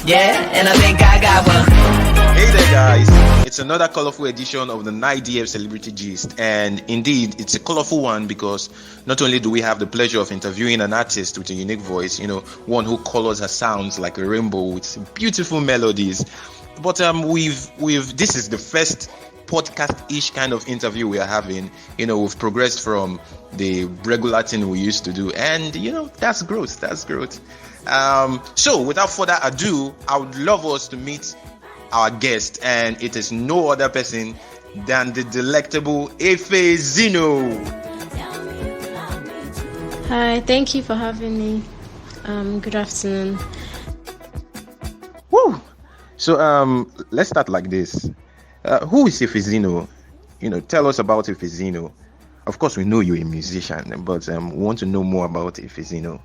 Yeah, and I think I got one. Hey there, guys. It's another colorful edition of the Nigerian Celebrity Gist. And indeed, it's a colorful one because not only do we have the pleasure of interviewing an artist with a unique voice, one who colors her sounds like a rainbow with beautiful melodies, but this is the first podcast-ish kind of interview we are having. We've progressed from the regular thing we used to do, and that's growth. So without further ado, I would love us to meet our guest, and it is no other person than the delectable Efezino. Hi, thank you for having me. Good afternoon. Woo! So let's start like this. Who is Efezino? Tell us about Efezino. Of course, we know you're a musician, but we want to know more about Efezino.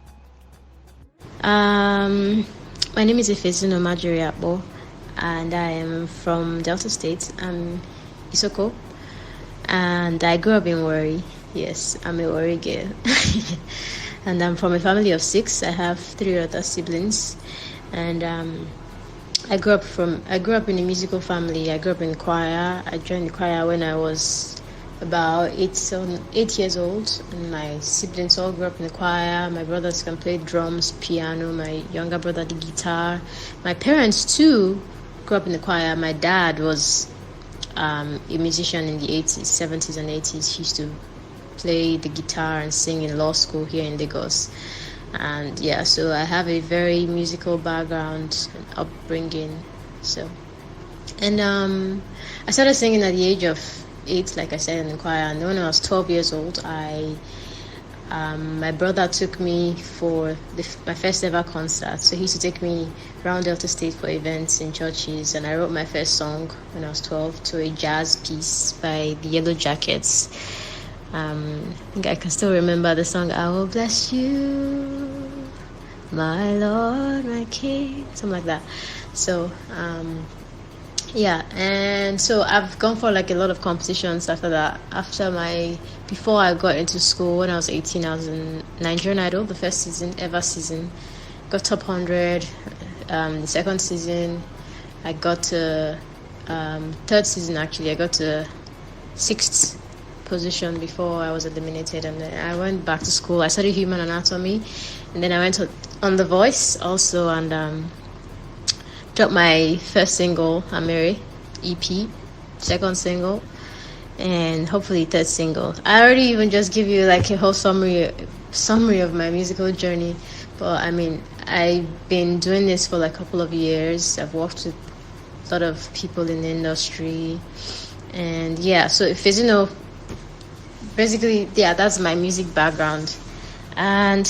My name is Efezino Majoriakbo, and I am from Delta State. I'm Isoko, and I grew up in Warri. Yes, I'm a Warri girl. And I'm from a family of 6. I have 3 other siblings, and I grew up in a musical family. I grew up in choir. I joined the choir when I was about 8 years old, and my siblings all grew up in the choir. My brothers can play drums, piano. My younger brother the guitar. My parents too grew up in the choir. My dad was a musician in the 80s, 70s, and 80s. He used to play the guitar and sing in law school here in Lagos. And so I have a very musical background and upbringing. And I started singing at the age of 8, like I said, in the choir. And when I was 12 years old, my brother took me for my first ever concert. So he used to take me around Delta State for events in churches, and I wrote my first song when I was 12 to a jazz piece by the Yellow Jackets. I think I can still remember the song, I Will Bless You, My Lord, My King, something like that. So, and so I've gone for like a lot of competitions after that. Before I got into school, when I was 18, I was in Nigerian Idol, the first ever season. Got top 100. The second season, I got to, third season actually, I got to 6th position before I was eliminated. And then I went back to school. I studied human anatomy, and then I went on The Voice also, and dropped my first single, Amere EP, second single, and hopefully third single. I already even just give you like a whole summary of my musical journey, but I mean, I've been doing this for like a couple of years. I've worked with a lot of people in the industry, and so Efezino, basically, that's my music background. And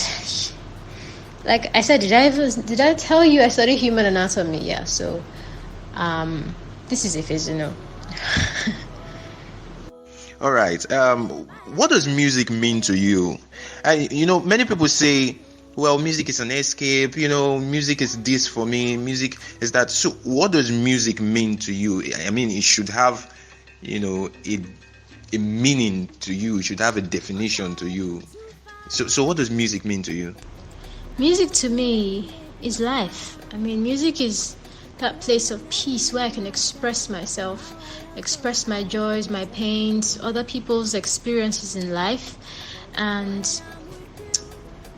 like I said, did I tell you I studied human anatomy? Yeah, so this is Efezino. All right. What does music mean to you? Many people say, well, music is an escape, music is this for me, music is that. So what does music mean to you? I mean, it should have, a meaning to you. It should have a definition to you. So what does music mean to you? Music to me is life. I mean, music is that place of peace where I can express myself, express my joys, my pains, other people's experiences in life. And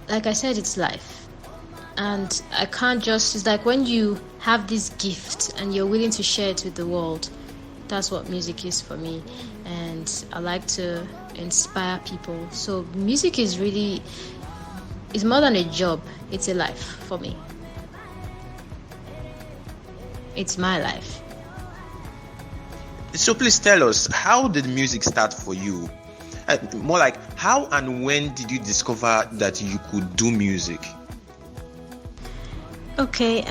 like I said, it's life. And I can't it's like when you have this gift and you're willing to share it with the world, that's what music is for me. And I like to inspire people. So music is more than a job. It's a life for me. It's my life. So please tell us, how did music start for you? More like, how and when did you discover that you could do music? Okay,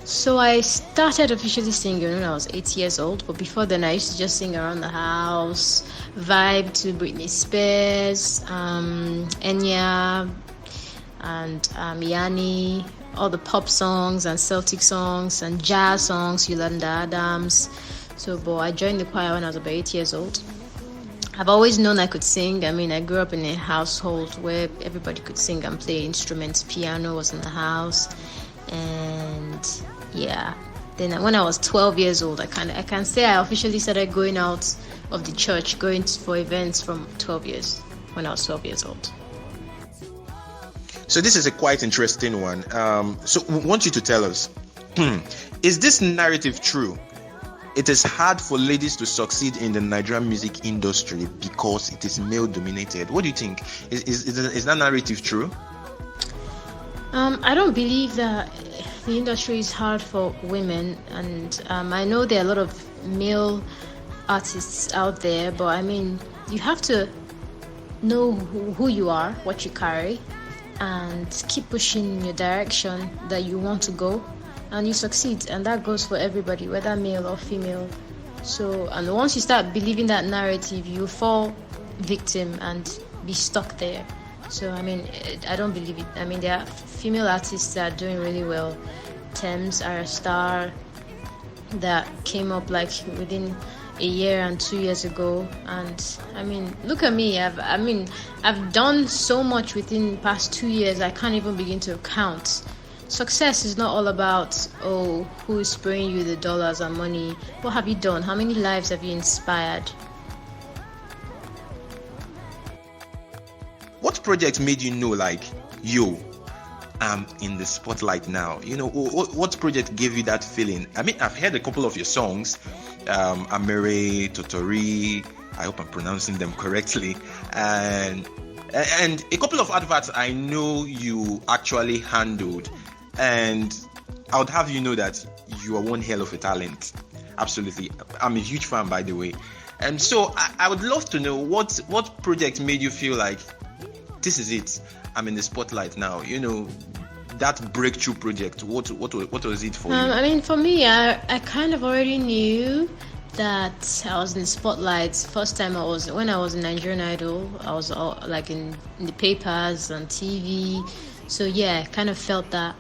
so I started officially singing when I was 8 years old, but before then I used to just sing around the house, vibe to Britney Spears, Enya, and Yanni, all the pop songs and Celtic songs and jazz songs, Yolanda Adams. But I joined the choir when I was about 8 years old. I've always known I could sing. I mean, I grew up in a household where everybody could sing and play instruments. Piano was in the house, And yeah, then when I was 12 years old, I can say I officially started going out of the church, going for events from 12 years, when I was 12 years old. So this is a quite interesting one. So we want you to tell us, is this narrative true? It is hard for ladies to succeed in the Nigerian music industry because it is male dominated. What do you think? Is that narrative true? I don't believe that the industry is hard for women, and I know there are a lot of male artists out there, but I mean, you have to know who you are, what you carry, and keep pushing in your direction that you want to go, and you succeed. And that goes for everybody, whether male or female. So, and once you start believing that narrative, you fall victim and be stuck there. So I mean, I don't believe it. I mean, there are female artists that are doing really well. Thames are a star that came up like within a year and 2 years ago, and I mean, look at me. I've done so much within the past 2 years. I can't even begin to count. Success is not all about who is spraying you the dollars and money. What have you done? How many lives have you inspired? What project made you know, like, yo, I'm in the spotlight now? You know, what project gave you that feeling? I mean, I've heard a couple of your songs, Amere, Totori, I hope I'm pronouncing them correctly, and a couple of adverts I know you actually handled, and I would have you know that you are one hell of a talent. Absolutely. I'm a huge fan, by the way. And so I would love to know what project made you feel like, this is it, I'm in the spotlight now. You know, that breakthrough project. What was it for you? I mean, for me, I kind of already knew that I was in the spotlight. First time when I was in Nigerian Idol, I was like in the papers and TV. So yeah, I kind of felt that.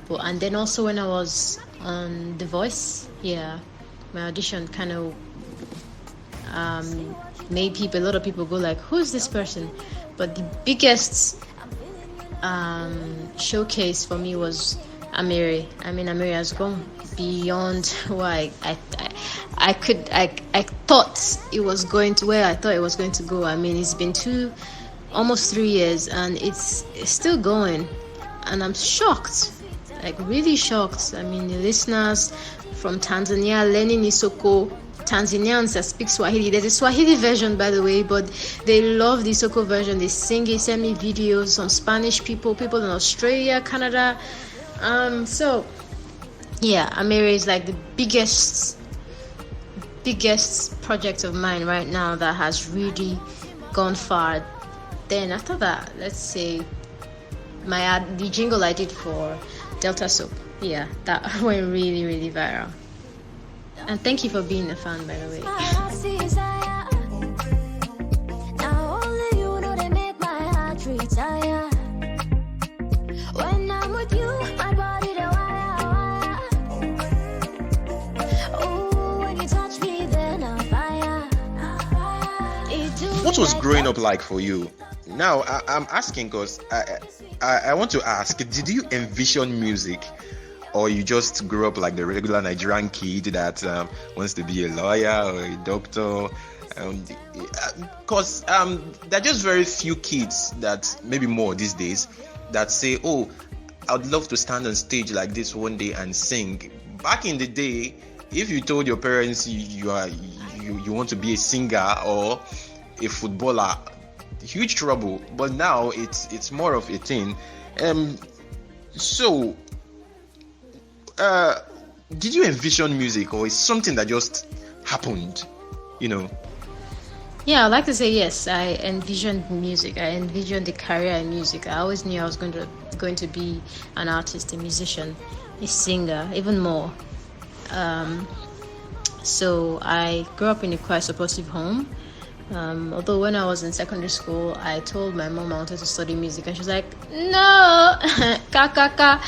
And then also when I was on The Voice, yeah, my audition kind of made a lot of people go like, who's this person? But the biggest showcase for me was Amere. I mean, Amere has gone beyond where I thought it was going to, where I thought it was going to go. I mean, it's been almost 3 years, and it's still going, and I'm shocked, like really shocked. I mean, the listeners from Tanzania learning Isoko, Tanzanians that speak Swahili. There's a Swahili version, by the way, but they love the Isoko version. They sing it, send me videos. Some Spanish people in Australia, Canada. So yeah, Amere is like the biggest project of mine right now that has really gone far. Then after that, let's say the jingle I did for Delta Soap, yeah, that went really, really viral. And thank you for being a fan, by the way. What was growing up like for you? Now, I'm asking because I want to ask, did you envision music? Or you just grew up like the regular Nigerian kid that wants to be a lawyer or a doctor? Because there are just very few kids that, maybe more these days, that say, oh, I would love to stand on stage like this one day and sing. Back in the day, if you told your parents you want to be a singer or a footballer, huge trouble. But now it's more of a thing. So did you envision music, or is something that just happened, you know? Yeah, I'd like to say yes. I envisioned music. I envisioned a career in music. I always knew I was going to be an artist, a musician, a singer, even more. So I grew up in a quite supportive home Although when I was in secondary school, I told my mom I wanted to study music, and she was like, "No, ka."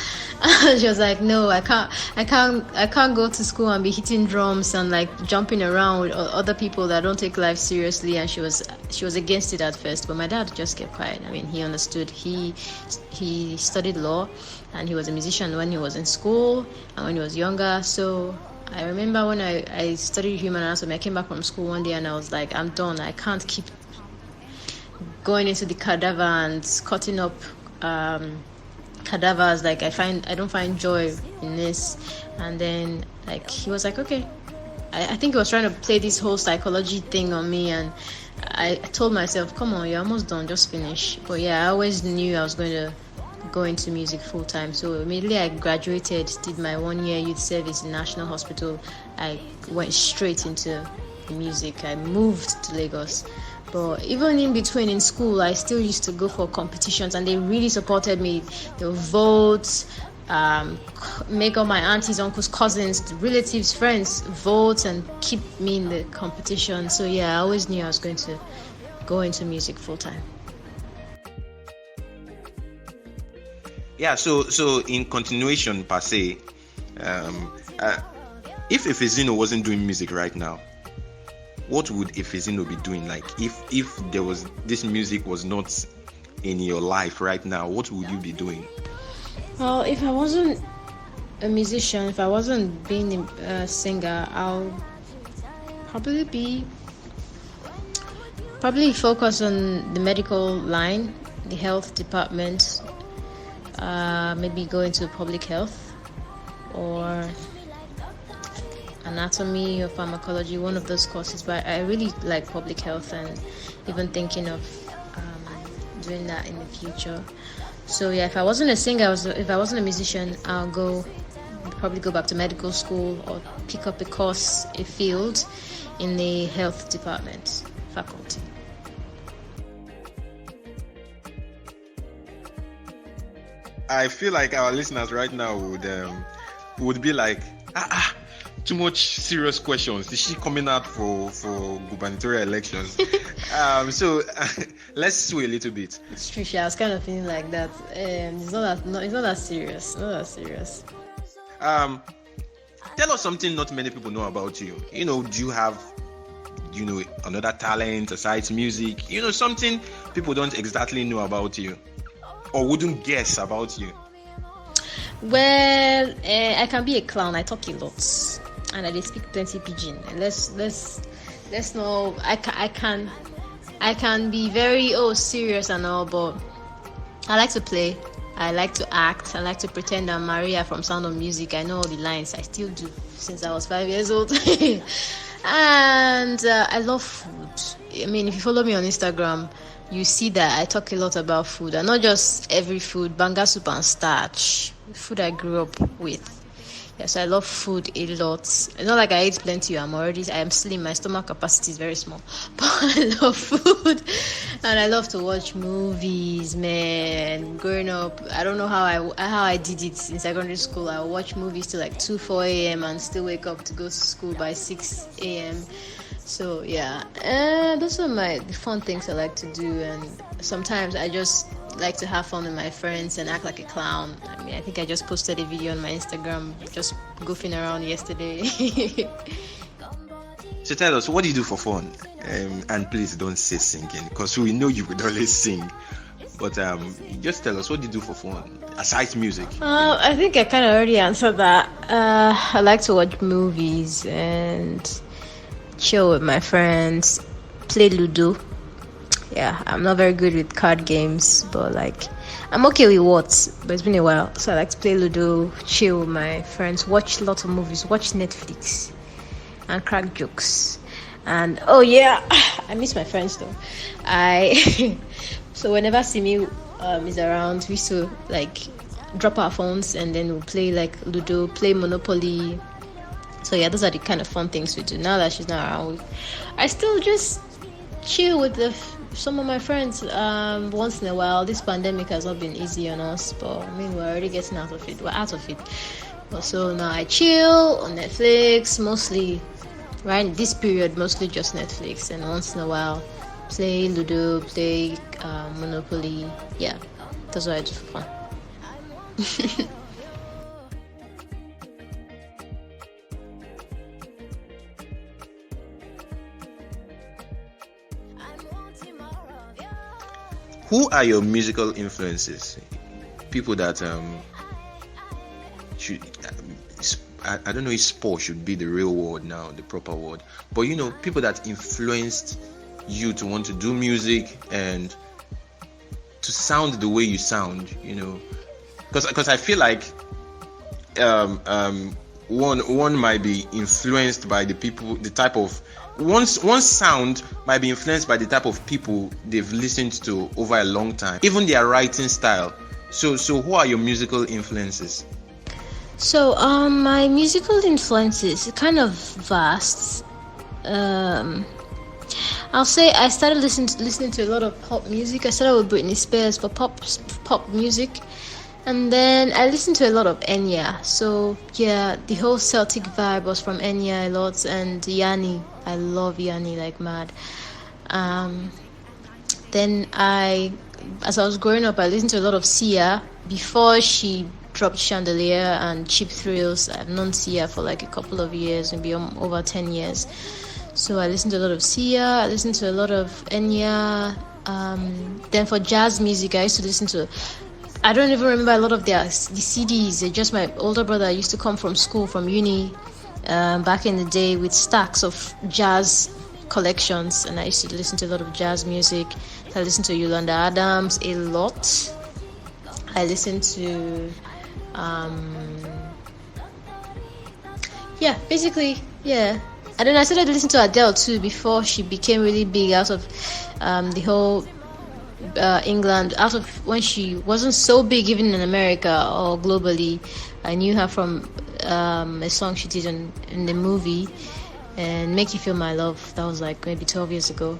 She was like, "No, I can't go to school and be hitting drums and like jumping around with other people that don't take life seriously." And she was against it at first, but my dad just kept quiet. I mean, he understood. He studied law, and he was a musician when he was in school and when he was younger. So I remember when I studied human anatomy, I came back from school one day and I was like, I'm done. I can't keep going into the cadaver and cutting up cadavers. Like I don't find joy in this. And then like he was like, okay. I think he was trying to play this whole psychology thing on me, and I told myself, come on, you're almost done, just finish. But yeah, I always knew I was going to go into music full time. So immediately I graduated, did my 1 year youth service in National Hospital, I went straight into music. I moved to Lagos. But even in between in school, I still used to go for competitions, and they really supported me. They would vote, make all my aunties, uncles, cousins, relatives, friends vote and keep me in the competition. So yeah, I always knew I was going to go into music full time. Yeah, so in continuation per se, if Efezino wasn't doing music right now, what would Efezino be doing? Like if there was this music was not in your life right now, what would you be doing? Well, if I wasn't a musician, if I wasn't being a singer, I'll probably focus on the medical line, the health department. Maybe go into public health or anatomy or pharmacology, one of those courses. But I really like public health, and even thinking of doing that in the future. So yeah, if I wasn't a singer, if I wasn't a musician, I'll probably go back to medical school or pick up a field in the health department faculty. I feel like our listeners right now would be like, too much serious questions. Is she coming out for gubernatorial elections? So let's sway a little bit. It's true. I was kind of feeling like that. It's not that serious. Not that serious. Tell us something not many people know about you. Do you have another talent besides music? Something people don't exactly know about you or wouldn't guess about you. Well, I can be a clown. I talk a lot, and I speak plenty pidgin. Let's know. I can be very serious and all, but I like to play. I like to act. I like to pretend I'm Maria from Sound of Music. I know all the lines. I still do since I was 5 years old. And I love food. I mean, if you follow me on Instagram, you see that I talk a lot about food, and not just every food, banga soup and starch, food I grew up with. Yes, I love food a lot. It's not like I eat plenty. I am slim. My stomach capacity is very small, but I love food, and I love to watch movies. Man, growing up, I don't know how I did it in secondary school. I would watch movies till like 2-4 a.m. and still wake up to go to school by 6 a.m. So yeah, those are the fun things I like to do, and sometimes I just like to have fun with my friends and act like a clown. I mean, I think I just posted a video on my Instagram just goofing around yesterday. So tell us, what do you do for fun? And please don't say singing, because we know you would always sing. But just tell us, what do you do for fun aside music? I think I kind of already answered that. I like to watch movies and chill with my friends, play Ludo. Yeah, I'm not very good with card games, but like I'm okay with what, but it's been a while. So I like to play Ludo, chill with my friends, watch lots of movies, watch Netflix, and crack jokes. And oh yeah, I miss my friends though. So whenever Simi is around, we used to like drop our phones and then we'll play like Ludo, play Monopoly. So yeah, those are the kind of fun things we do. Now that she's not around, I still just chill with some of my friends once in a while. This pandemic has not been easy on us, but I mean, we're already getting out of it. We're out of it. But so now I chill on Netflix, mostly right? This period, mostly just Netflix, and once in a while, play Ludo, play Monopoly. Yeah, that's what I do for fun. Who are your musical influences? People that should I don't know if sport should be the real word now, the proper word, but you know, people that influenced you to want to do music and to sound the way you sound, you know, because I feel like one might be influenced by the people, the type of one sound might be influenced by the type of people they've listened to over a long time, even their writing style. So who are your musical influences? So my musical influences are kind of vast. I'll say I started listening to a lot of pop music. I started with Britney Spears for pop music, and then I listened to a lot of Enya. So yeah, the whole Celtic vibe was from Enya a lot, and Yanni. I love Yanni like mad. Then as I was growing up, I listened to a lot of Sia before she dropped Chandelier and Cheap Thrills. I've known Sia for like a couple of years, maybe over 10 years. So I listened to a lot of Sia, I listened to a lot of Enya. Then for jazz music, I used to listen to, I don't even remember a lot of the CDs. They're just my older brother used to come from school, from uni, back in the day with stacks of jazz collections, and I used to listen to a lot of jazz music. I listened to Yolanda Adams a lot. I listened to and then I started listening to Adele too before she became really big out of the whole England, out of when she wasn't so big even in America or globally. I knew her from a song she did in the movie, and Make You Feel My Love. That was like maybe 12 years ago.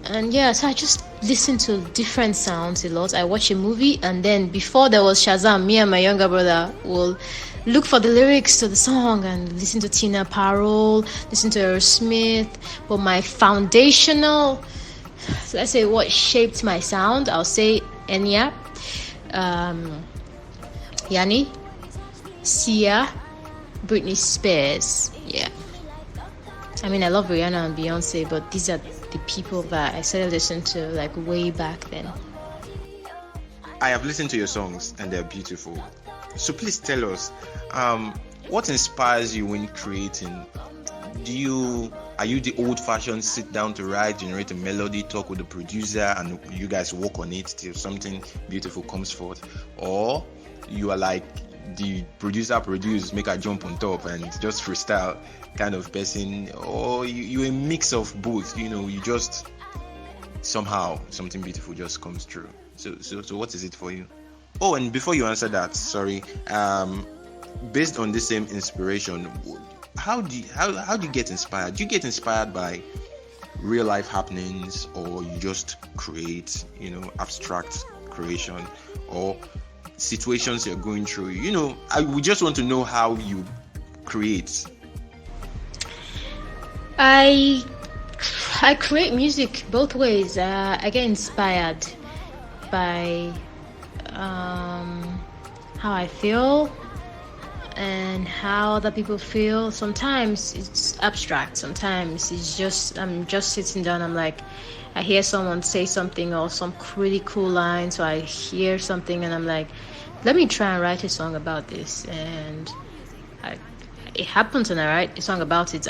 And yeah, so I just listen to different sounds a lot. I watch a movie, and then before there was Shazam, me and my younger brother will look for the lyrics to the song and listen to Tina Parole, listen to Aerosmith. But my foundational, let's say what shaped my sound, I'll say Enya, Yanni, Sia, Britney Spears. Yeah. I mean, I love Rihanna and Beyonce, but these are the people that I started listening to like way back then. I have listened to your songs and they're beautiful. So please tell us, what inspires you when creating? Are you the old-fashioned sit down to write, generate a melody, talk with the producer, and you guys work on it till something beautiful comes forth? Or you are like the producer, make a jump on top and just freestyle kind of person? Or you're a mix of both, you know, you just somehow something beautiful just comes through? So what is it for you? Oh, and before you answer that, sorry, based on the same inspiration, how do you get inspired? Do you get inspired by real life happenings, or you just create, you know, abstract creation, or situations you're going through? You know, we just want to know how you create. I create music both ways. I get inspired by how I feel and how other people feel. Sometimes it's abstract, sometimes it's just, I'm just sitting down, I'm like, I hear someone say something or some really cool line, so I hear something and I'm like, let me try and write a song about this, and it happens and I write a song about it.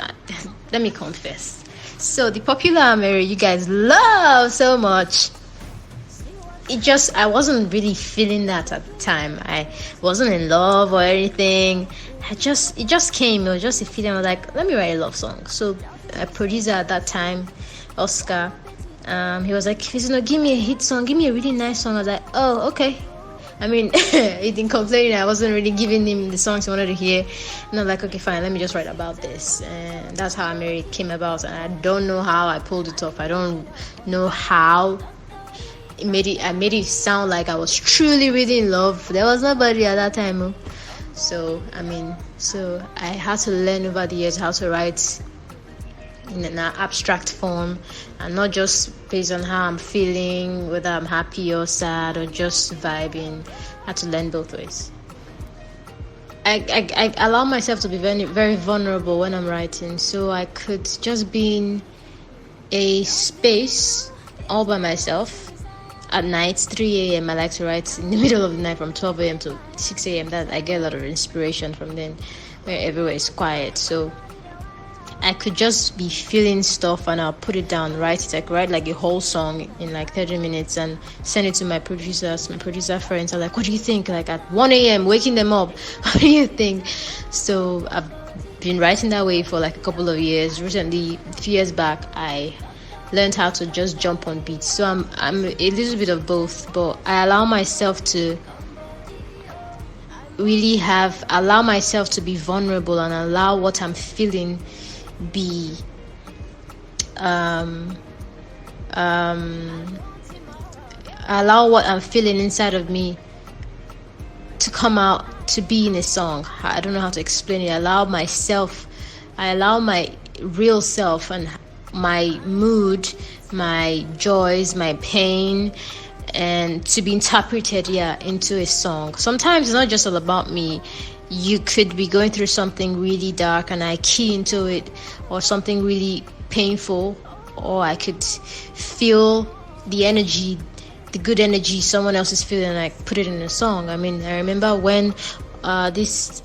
Let me confess, so the popular Amere you guys love so much, I wasn't really feeling that at the time. I wasn't in love or anything. It just came. It was just a feeling. I was like, let me write a love song. So a producer at that time, Oscar, he was like, Efezino, give me a hit song, give me a really nice song. I was like, oh, okay. I mean, he didn't complain. I wasn't really giving him the songs he wanted to hear. And I'm like, okay, fine, let me just write about this. And that's how Amere came about. And I don't know how I pulled it off. I don't know how I made it sound like I was truly really in love. There was nobody at that time. So I had to learn over the years how to write in an abstract form, and not just based on how I'm feeling, whether I'm happy or sad or just vibing. I had to learn both ways. I allow myself to be very, very vulnerable when I'm writing, so I could just be in a space all by myself at night, 3 a.m. I like to write in the middle of the night from 12 a.m. to 6 a.m. That I get a lot of inspiration from then, where everywhere is quiet. So I could just be feeling stuff and I'll put it down, write it. I could write like a whole song in like 30 minutes and send it to my producers, my producer friends. Are like, what do you think? Like at 1 a.m., waking them up. What do you think? So I've been writing that way for like a couple of years. Recently, a few years back, I learned how to just jump on beats. So I'm a little bit of both, but I allow myself to allow myself to be vulnerable and allow what I'm feeling be allow what I'm feeling inside of me to come out, to be in a song. I don't know how to explain it. I allow my real self and my mood, my joys, my pain, and to be interpreted into a song. Sometimes it's not just all about me. You could be going through something really dark and I key into it, or something really painful, or I could feel the energy, the good energy someone else is feeling, and I put it in a song. I mean, I remember when this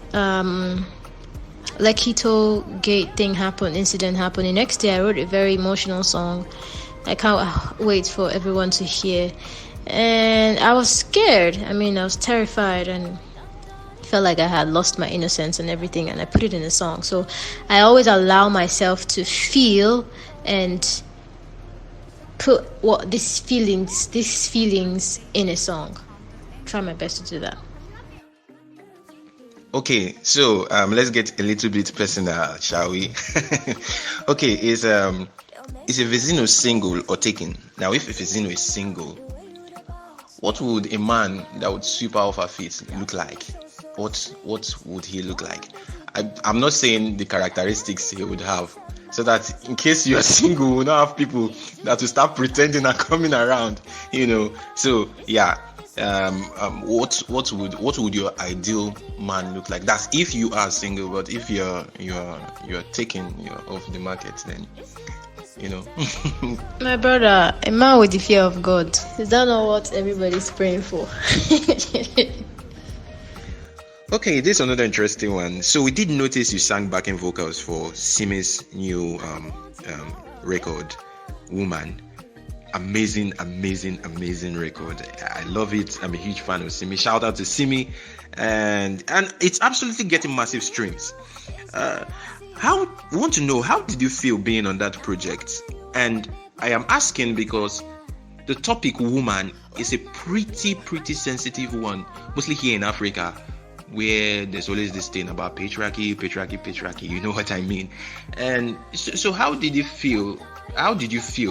Lekito Gate incident happened. The next day I wrote a very emotional song. I can't wait for everyone to hear. And I was scared. I mean, I was terrified and felt like I had lost my innocence and everything, and I put it in a song. So I always allow myself to feel and put these feelings in a song. Try my best to do that. Okay, so let's get a little bit personal, shall we? Okay, is Efezino single or taken? Now, if Efezino is single, what would a man that would sweep her off her feet look like? What would he look like? I'm not saying the characteristics he would have, so that in case you are single, we don't have people that will start pretending and coming around, So yeah, what would your ideal man look like? That's if you are single, but if you're taken, you're off the market, then My brother, a man with the fear of God. Is that not what everybody's praying for? Okay, this is another interesting one. So we did notice you sang backing vocals for Simi's new record, Woman. Amazing record. I love it. I'm a huge fan of Simi. Shout out to Simi, and it's absolutely getting massive streams. We want to know, how did you feel being on that project? And I am asking because the topic woman is a pretty sensitive one, mostly here in Africa, where there's always this thing about patriarchy, you know what I mean. And so how did you feel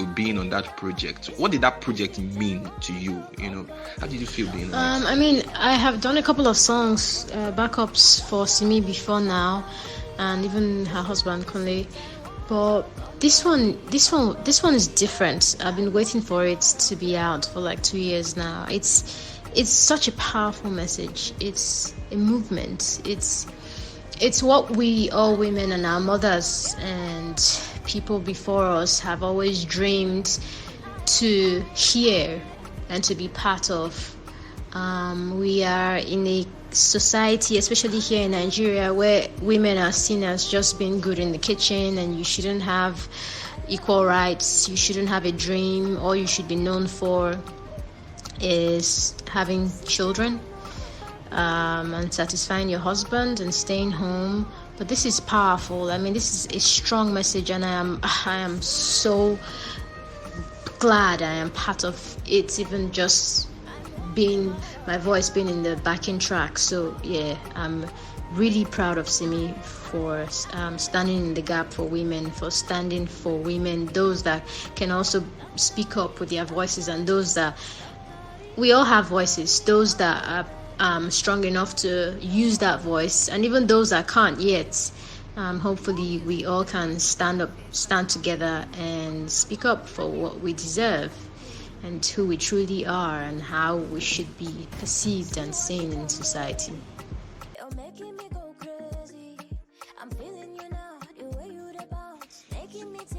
being on that project? What did that project mean to you? How did you feel being on it? I mean, I have done a couple of songs, backups for Simi before now, and even her husband Kunle. But this one is different. I've been waiting for it to be out for like 2 years now. It's such a powerful message. It's a movement. It's what we all women and our mothers and people before us have always dreamed to hear and to be part of. We are in a society, especially here in Nigeria, where women are seen as just being good in the kitchen, and you shouldn't have equal rights, you shouldn't have a dream. All you should be known for is having children, and satisfying your husband and staying home. But this is powerful. I mean, this is a strong message, and I am so glad I am part of it, even just my voice being in the backing track. So yeah, I'm really proud of Simi for standing in the gap for women, for standing for women, those that can also speak up with their voices, and those that, we all have voices, those that are strong enough to use that voice, and even those that can't yet, Hopefully we all can stand together and speak up for what we deserve and who we truly are and how we should be perceived and seen in society.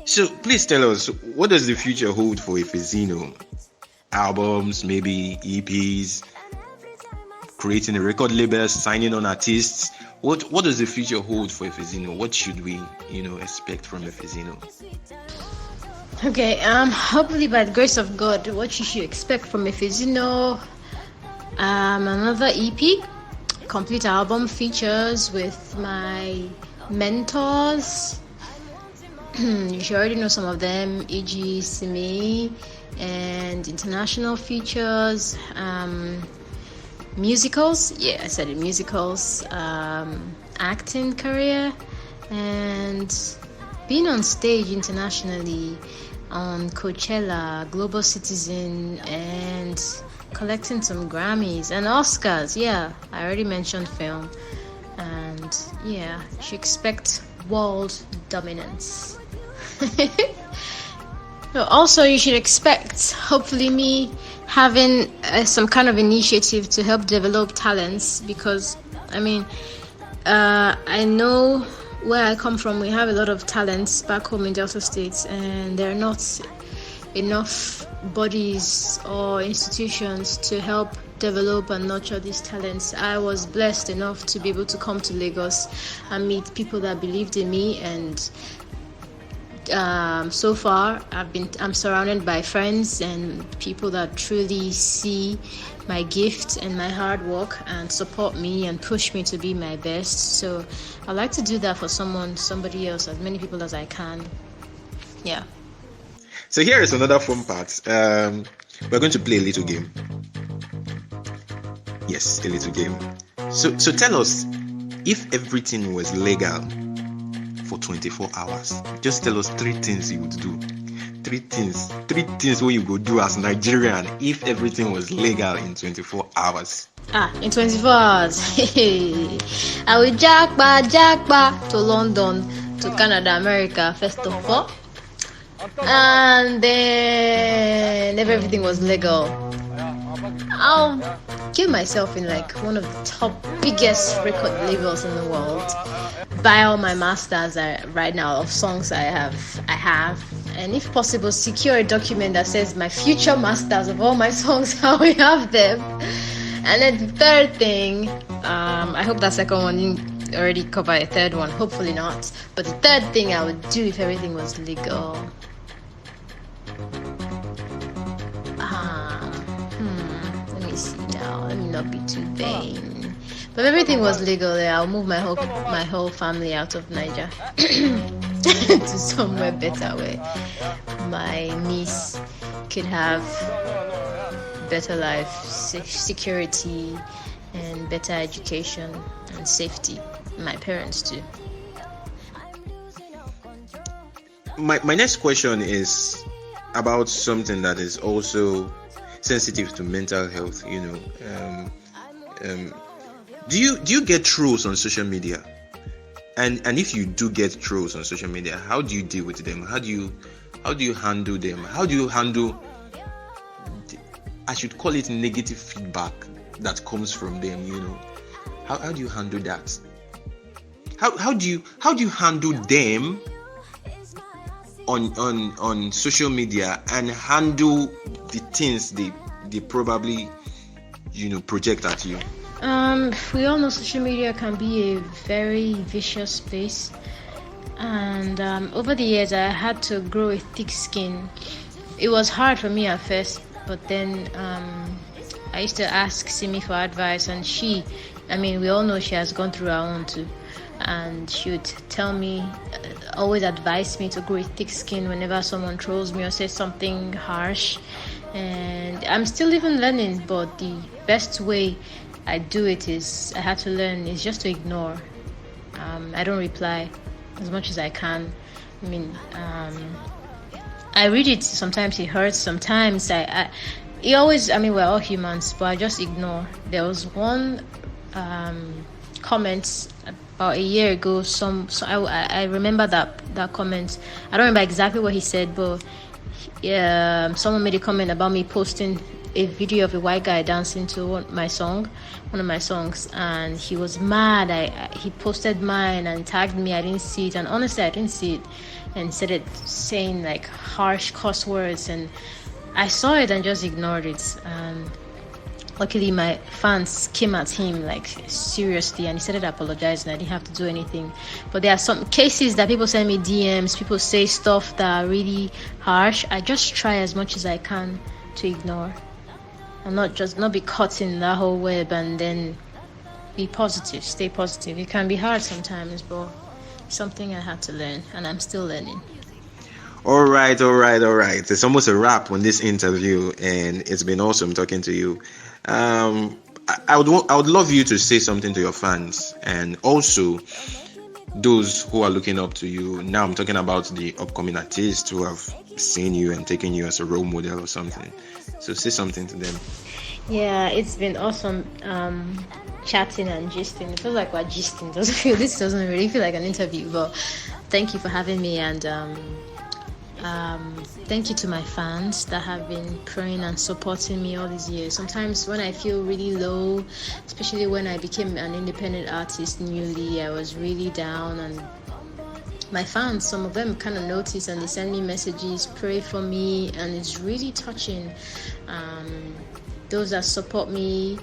So please tell us, what does the future hold for Efezino? Albums, maybe EPs, creating a record label, signing on artists. What does the future hold for Efezino? What should we, expect from Efezino? Okay, hopefully by the grace of God, what you should expect from Efezino, another EP, complete album features with my mentors. You should already know some of them, e.g. Simi, and international features, musicals, I said it, musicals, acting career, and being on stage internationally on Coachella, Global Citizen, and collecting some Grammys and Oscars. I already mentioned film, and you should expect world dominance. Also, you should expect, hopefully, me having some kind of initiative to help develop talents, because I know where I come from, we have a lot of talents back home in Delta States, and there are not enough bodies or institutions to help develop and nurture these talents. I was blessed enough to be able to come to Lagos and meet people that believed in me, and so far I'm surrounded by friends and people that truly see my gift and my hard work and support me and push me to be my best. So I like to do that for somebody else, as many people as I can. So here is another fun part. We're going to play a little game. Yes, a little game. So tell us, if everything was legal for 24 hours, just tell us 3 things you would do. 3 things what you would do as Nigerian if everything was legal in 24 hours. In 24 hours, I will jackpot to London, to Canada, America, first of all. And then if everything was legal, I'll get myself in like one of the top biggest record labels in the world, buy all my masters right now of songs I have, and if possible secure a document that says my future masters of all my songs, how we have them. And then the third thing, I hope that second one didn't already cover a third one, hopefully not, but the third thing I would do if everything was legal, let me see now, let me not be too vain, but if everything was legal, I'll move my whole family out of Niger to somewhere better where my niece could have better life, security, and better education and safety. My parents too. My next question is about something that is also sensitive to mental health. Do you get trolls on social media? And if you do get trolls on social media, how do you deal with them? How do you handle them? How do you handle, I should call it, negative feedback that comes from them? How do you handle that? How do you handle them on social media and handle the things they probably project at you? We all know social media can be a very vicious space, and over the years I had to grow a thick skin. It was hard for me at first, but then I used to ask Simi for advice, and we all know she has gone through her own too, and she would tell me, always advise me to grow a thick skin whenever someone trolls me or says something harsh. And I'm still even learning, but the best way I do it is, I had to learn, is just to ignore. I don't reply as much as I can. I read it, sometimes it hurts, sometimes we're all humans, but I just ignore. There was one comment about a year ago. I remember that comment. I don't remember exactly what he said, but someone made a comment about me posting a video of a white guy dancing to one of my songs, and he was mad. He posted mine and tagged me. I didn't see it, and honestly, I didn't see it, and started saying like harsh cuss words, and I saw it and just ignored it. And luckily, my fans came at him like seriously, and he started apologizing. I didn't have to do anything. But there are some cases that people send me DMs, people say stuff that are really harsh. I just try as much as I can to ignore, and not be caught in that whole web, and then be positive, stay positive. It can be hard sometimes, but something I had to learn, and I'm still learning. All right. It's almost a wrap on this interview, and it's been awesome talking to you. I would love you to say something to your fans, and also those who are looking up to you. Now I'm talking about the upcoming artists who have seen you and taken you as a role model or something. So say something to them. Yeah, it's been awesome chatting and gisting. It feels like we're gisting. This doesn't really feel like an interview, but thank you for having me, and thank you to my fans that have been praying and supporting me all these years. Sometimes when I feel really low, especially when I became an independent artist newly, I was really down, and my fans, some of them kind of notice and they send me messages, pray for me, and it's really touching. Those that support me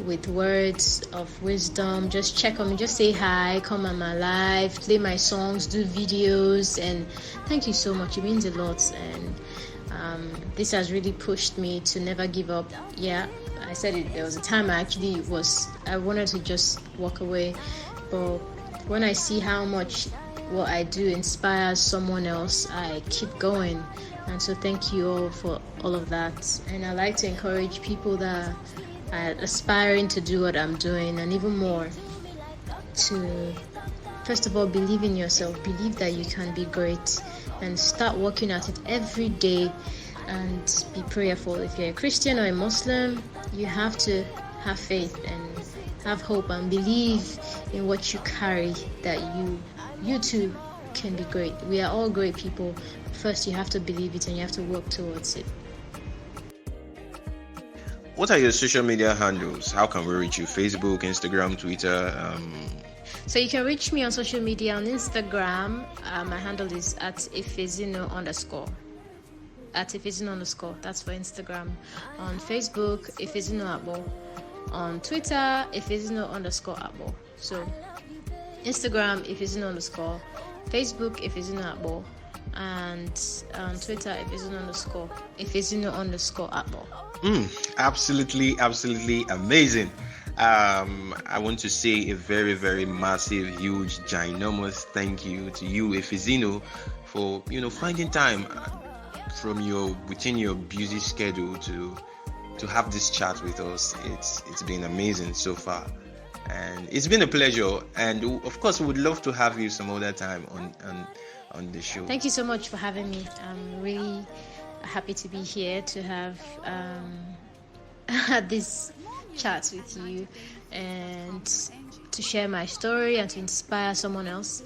with words of wisdom, just check on me, just say hi, come on my live, play my songs, do videos, and thank you so much. It means a lot, and this has really pushed me to never give up. Yeah, I said it, there was a time I wanted to just walk away, but when I see how much what I do inspires someone else, I keep going. And so thank you all for all of that. And I like to encourage people that are aspiring to do what I'm doing, and even more, to first of all believe in yourself, believe that you can be great, and start working at it every day, and be prayerful. If you're a Christian or a Muslim, you have to have faith and have hope and believe in what you carry, that you too can be great. We are all great people. First, you have to believe it, and you have to work towards it. What are your social media handles? How can we reach you? Facebook, Instagram, Twitter? So you can reach me on social media. On Instagram, my handle is at Efezino_. At Efezino_. That's for Instagram. On Facebook, Efezino Abo. On Twitter, Efezino_Abo. So Instagram, Efezino_. Facebook, Efezino Abo. And on Twitter, Efezino_Abo. Absolutely amazing. I want to say a very, very massive, huge, ginormous thank you to you, Efezino, for finding time within your busy schedule to have this chat with us. It's been amazing so far, and it's been a pleasure. And of course, we would love to have you some other time on the show. Thank you so much for having me. I'm really happy to be here, to have had this chat with you, and to share my story and to inspire someone else.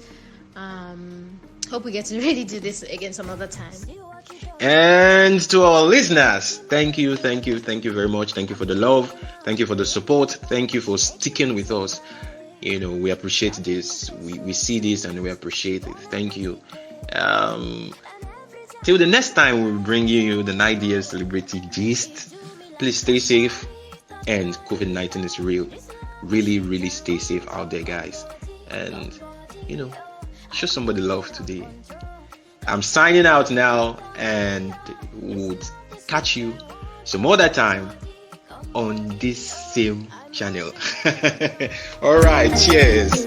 Hope we get to really do this again some other time. And to our listeners, thank you very much. Thank you for the love. Thank you for the support. Thank you for sticking with us. We appreciate this. We see this and we appreciate it. Thank you. Till the next time we'll bring you the Nigerian celebrity gist. Please stay safe, and COVID-19 is real. Really, really stay safe out there, guys. And show somebody love today. I'm signing out now, and would catch you some other time on this same channel. All right, cheers.